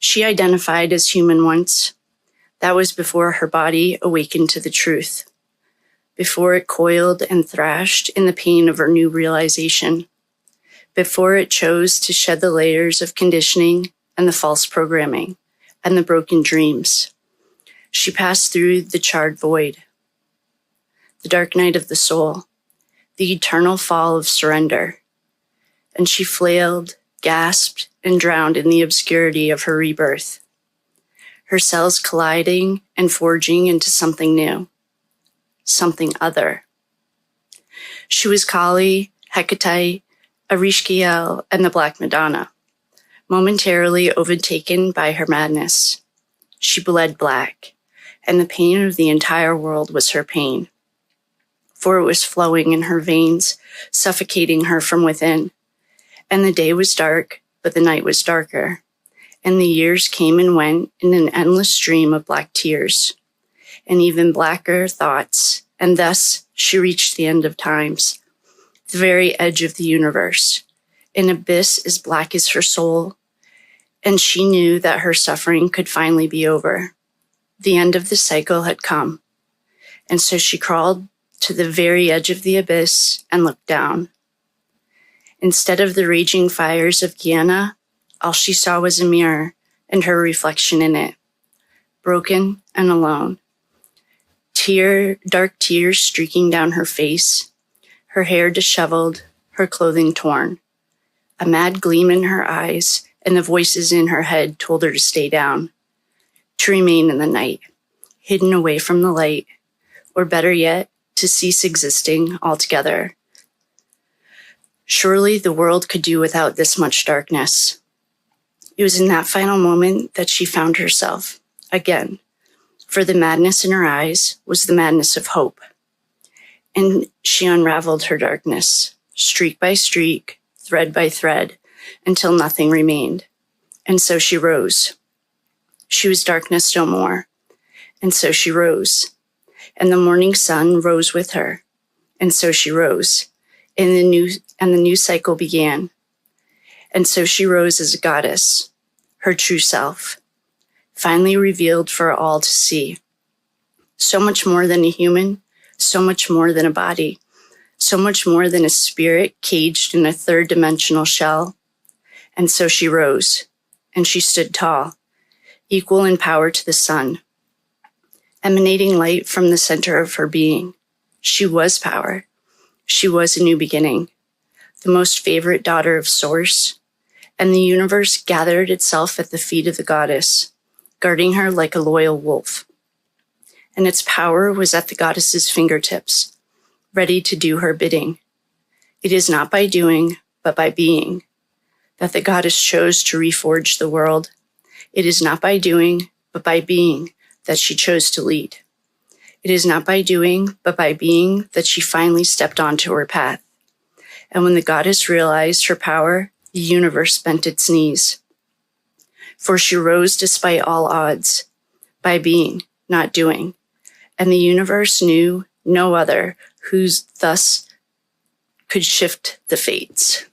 She identified as human once. That was before her body awakened to the truth, before it coiled and thrashed in the pain of her new realization, before it chose to shed the layers of conditioning and the false programming and the broken dreams. She passed through the charred void, the dark night of the soul, the eternal fall of surrender, and she flailed, gasped, and drowned in the obscurity of her rebirth, her cells colliding and forging into something new, something other. She was Kali, Hecate, Ereshkigal, and the Black Madonna, momentarily overtaken by her madness. She bled black, and the pain of the entire world was her pain, for it was flowing in her veins, suffocating her from within. And the day was dark, but the night was darker, and the years came and went in an endless stream of black tears, and even blacker thoughts, and thus she reached the end of times, the very edge of the universe, an abyss as black as her soul, and she knew that her suffering could finally be over. The end of the cycle had come, and so she crawled to the very edge of the abyss and looked down. Instead of the raging fires of Gehenna, all she saw was a mirror and her reflection in it, broken and alone. Dark tears streaking down her face, her hair disheveled, her clothing torn. A mad gleam in her eyes, and the voices in her head told her to stay down, to remain in the night, hidden away from the light, or better yet, to cease existing altogether. Surely the world could do without this much darkness. It was in that final moment that she found herself, again, for the madness in her eyes was the madness of hope. And she unraveled her darkness, streak by streak, thread by thread, until nothing remained. And so she rose. She was darkness no more. And so she rose. And the morning sun rose with her. And so she rose. And the new cycle began. And so she rose as a goddess, her true self, finally revealed for all to see. So much more than a human, so much more than a body, so much more than a spirit caged in a third-dimensional shell. And so she rose, and she stood tall, equal in power to the sun, emanating light from the center of her being. She was power. She was a new beginning, the most favorite daughter of Source, and the universe gathered itself at the feet of the goddess, guarding her like a loyal wolf. And its power was at the goddess's fingertips, ready to do her bidding. It is not by doing, but by being, that the goddess chose to reforge the world. It is not by doing, but by being, that she chose to lead. It is not by doing, but by being, that she finally stepped onto her path. And when the goddess realized her power, the universe bent its knees. For she rose despite all odds, by being, not doing. And the universe knew no other who thus could shift the fates.